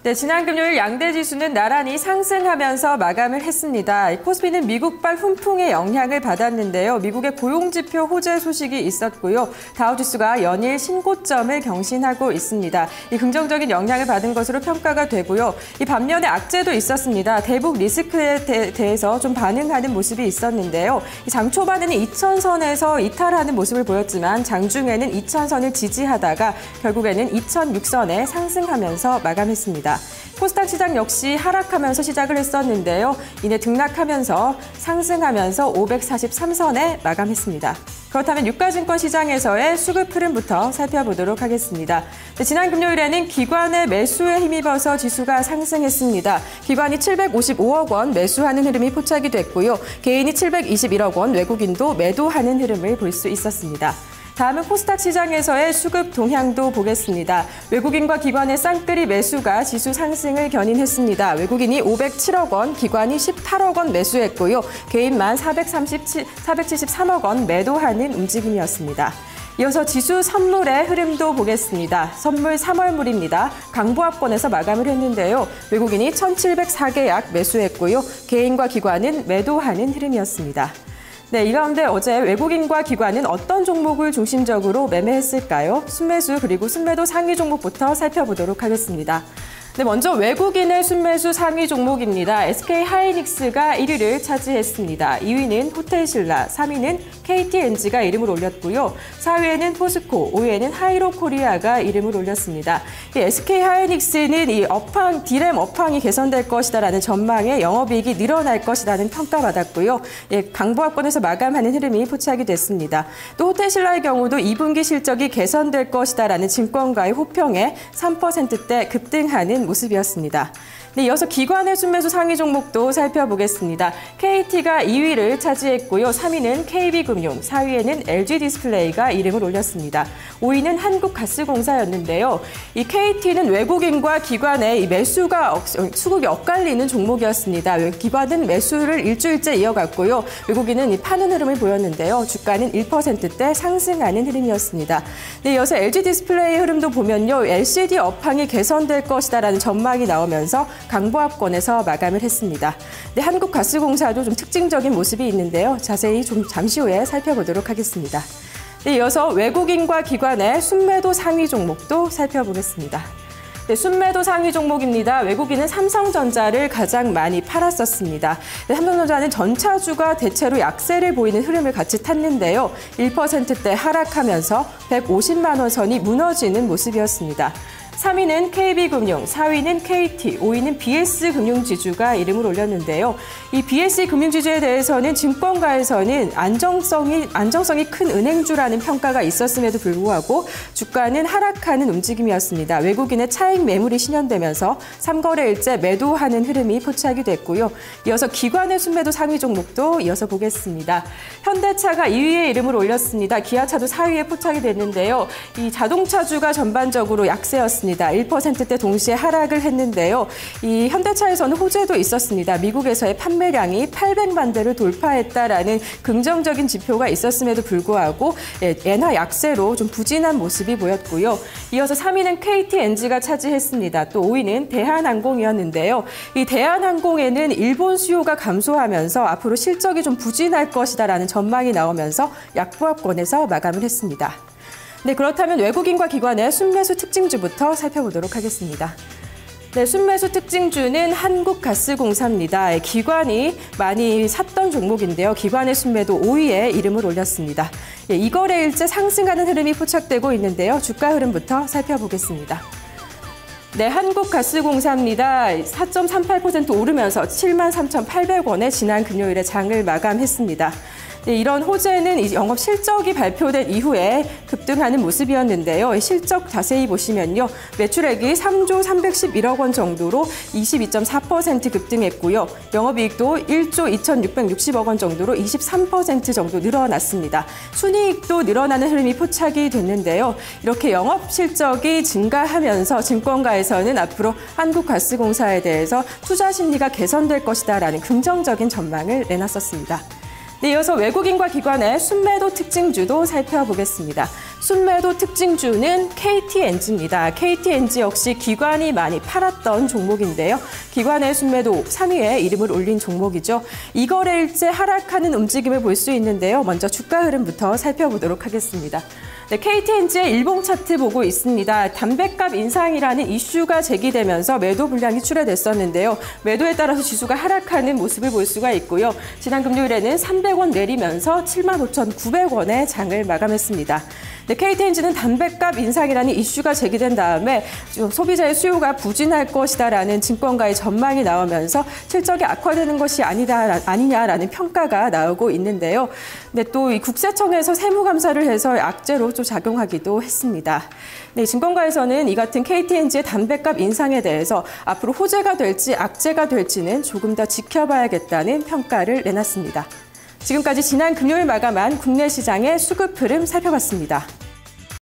네, 지난 금요일 양대 지수는 나란히 상승하면서 마감을 했습니다. 코스피는 미국발 훈풍의 영향을 받았는데요. 미국의 고용지표 호재 소식이 있었고요. 다우지수가 연일 신고점을 경신하고 있습니다. 이 긍정적인 영향을 받은 것으로 평가가 되고요. 이 반면에 악재도 있었습니다. 대북 리스크에 대해서 좀 반응하는 모습이 있었는데요. 장 초반에는 2000선에서 이탈하는 모습을 보였지만 장중에는 2000선을 지지하다가 결국에는 2006선에 상승하면서 마감했습니다. 코스닥 시장 역시 하락하면서 시작을 했었는데요. 이내 등락하면서 상승하면서 543선에 마감했습니다. 그렇다면 유가증권 시장에서의 수급 흐름부터 살펴보도록 하겠습니다. 네, 지난 금요일에는 기관의 매수에 힘입어서 지수가 상승했습니다. 기관이 755억 원 매수하는 흐름이 포착이 됐고요. 개인이 721억 원, 외국인도 매도하는 흐름을 볼 수 있었습니다. 다음은 코스닥 시장에서의 수급 동향도 보겠습니다. 외국인과 기관의 쌍끌이 매수가 지수 상승을 견인했습니다. 외국인이 507억 원, 기관이 18억 원 매수했고요. 개인만 473억 원 매도하는 움직임이었습니다. 이어서 지수 선물의 흐름도 보겠습니다. 선물 3월물입니다. 강보합권에서 마감을 했는데요. 외국인이 1,704계약 매수했고요. 개인과 기관은 매도하는 흐름이었습니다. 네, 이 가운데 어제 외국인과 기관은 어떤 종목을 중심적으로 매매했을까요? 순매수 그리고 순매도 상위 종목부터 살펴보도록 하겠습니다. 네, 먼저 외국인의 순매수 상위 종목입니다. SK하이닉스가 1위를 차지했습니다. 2위는 호텔신라, 3위는 KTNG가 이름을 올렸고요. 4위에는 포스코, 5위에는 하이로코리아가 이름을 올렸습니다. SK하이닉스는 이 디램 업황이 개선될 것이다라는 전망에 영업이익이 늘어날 것이라는 평가받았고요. 강보합권에서 마감하는 흐름이 포착이 됐습니다. 또 호텔신라의 경우도 2분기 실적이 개선될 것이다라는 증권가의 호평에 3%대 급등하는 모습이었습니다. 네, 이어서 기관의 순매수 상위 종목도 살펴보겠습니다. KT가 2위를 차지했고요. 3위는 KB금융, 4위에는 LG디스플레이가 이름을 올렸습니다. 5위는 한국가스공사였는데요. 이 KT는 외국인과 기관의 수급이 엇갈리는 종목이었습니다. 기관은 매수를 일주일째 이어갔고요. 외국인은 파는 흐름을 보였는데요. 주가는 1%대 상승하는 흐름이었습니다. 네, 이어서 LG디스플레이 흐름도 보면요. LCD 업황이 개선될 것이다라는 전망이 나오면서 강보합권에서 마감을 했습니다. 네, 한국가스공사도 좀 특징적인 모습이 있는데요. 자세히 좀 잠시 후에 살펴보도록 하겠습니다. 네, 이어서 외국인과 기관의 순매도 상위 종목도 살펴보겠습니다. 네, 순매도 상위 종목입니다. 외국인은 삼성전자를 가장 많이 팔았었습니다. 네, 삼성전자는 전차주가 대체로 약세를 보이는 흐름을 같이 탔는데요. 1%대 하락하면서 150만 원 선이 무너지는 모습이었습니다. 3위는 KB금융, 4위는 KT, 5위는 BS금융지주가 이름을 올렸는데요. 이 BS금융지주에 대해서는 증권가에서는 안정성이 큰 은행주라는 평가가 있었음에도 불구하고 주가는 하락하는 움직임이었습니다. 외국인의 차익 매물이 신현되면서 3거래일째 매도하는 흐름이 포착이 됐고요. 이어서 기관의 순매도 상위 종목도 이어서 보겠습니다. 현대차가 2위에 이름을 올렸습니다. 기아차도 4위에 포착이 됐는데요. 이 자동차주가 전반적으로 약세였습니다. 1%대 동시에 하락을 했는데요. 이 현대차에서는 호재도 있었습니다. 미국에서의 판매량이 800만 대를 돌파했다라는 긍정적인 지표가 있었음에도 불구하고 엔화 약세로 좀 부진한 모습이 보였고요. 이어서 3위는 KTNG가 차지했습니다. 또 5위는 대한항공이었는데요. 이 대한항공에는 일본 수요가 감소하면서 앞으로 실적이 좀 부진할 것이다라는 전망이 나오면서 약보합권에서 마감을 했습니다. 네, 그렇다면 외국인과 기관의 순매수 특징주부터 살펴보도록 하겠습니다. 네, 순매수 특징주는 한국가스공사입니다. 기관이 많이 샀던 종목인데요. 기관의 순매도 5위에 이름을 올렸습니다. 이 거래일째 상승하는 흐름이 포착되고 있는데요. 주가 흐름부터 살펴보겠습니다. 네, 한국가스공사입니다. 4.38% 오르면서 73,800원에 지난 금요일에 장을 마감했습니다. 네, 이런 호재는 영업 실적이 발표된 이후에 급등하는 모습이었는데요. 실적 자세히 보시면요. 매출액이 3조 311억 원 정도로 22.4% 급등했고요. 영업이익도 1조 2,660억 원 정도로 23% 정도 늘어났습니다. 순이익도 늘어나는 흐름이 포착이 됐는데요. 이렇게 영업 실적이 증가하면서 증권가에서는 앞으로 한국가스공사에 대해서 투자 심리가 개선될 것이다라는 긍정적인 전망을 내놨었습니다. 네, 이어서 외국인과 기관의 순매도 특징주도 살펴보겠습니다. 순매도 특징주는 KTNG입니다. KTNG 역시 기관이 많이 팔았던 종목인데요. 기관의 순매도 3위에 이름을 올린 종목이죠. 이거래일째 하락하는 움직임을 볼 수 있는데요. 먼저 주가 흐름부터 살펴보도록 하겠습니다. 네, KTNG의 일봉 차트 보고 있습니다. 담배값 인상이라는 이슈가 제기되면서 매도 물량이 출하됐었는데요. 매도에 따라서 지수가 하락하는 모습을 볼 수가 있고요. 지난 금요일에는 300원 내리면서 75,900원에 장을 마감했습니다. 네, KTNG는 담배값 인상이라는 이슈가 제기된 다음에 소비자의 수요가 부진할 것이다라는 증권가의 전망이 나오면서 실적이 악화되는 것이 아니냐라는 평가가 나오고 있는데요. 네, 또 이 국세청에서 세무감사를 해서 악재로 좀 작용하기도 했습니다. 네, 증권가에서는 이 같은 KTNG의 담배값 인상에 대해서 앞으로 호재가 될지 악재가 될지는 조금 더 지켜봐야겠다는 평가를 내놨습니다. 지금까지 지난 금요일 마감한 국내 시장의 수급 흐름 살펴봤습니다.